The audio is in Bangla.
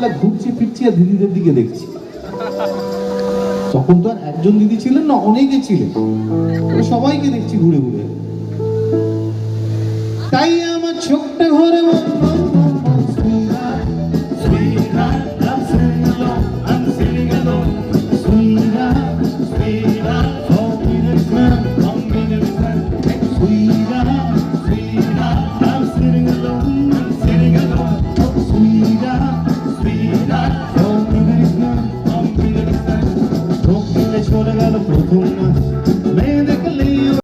রাত্রেবেলা ঘুরছি ফিরছি আর দিদিদের দিকে দেখছি। তখন তো আর একজন দিদি ছিলেন না, অনেকে ছিলেন, সবাইকে দেখছি ঘুরে ঘুরে। তাই আমার ছোট্ট ঘরে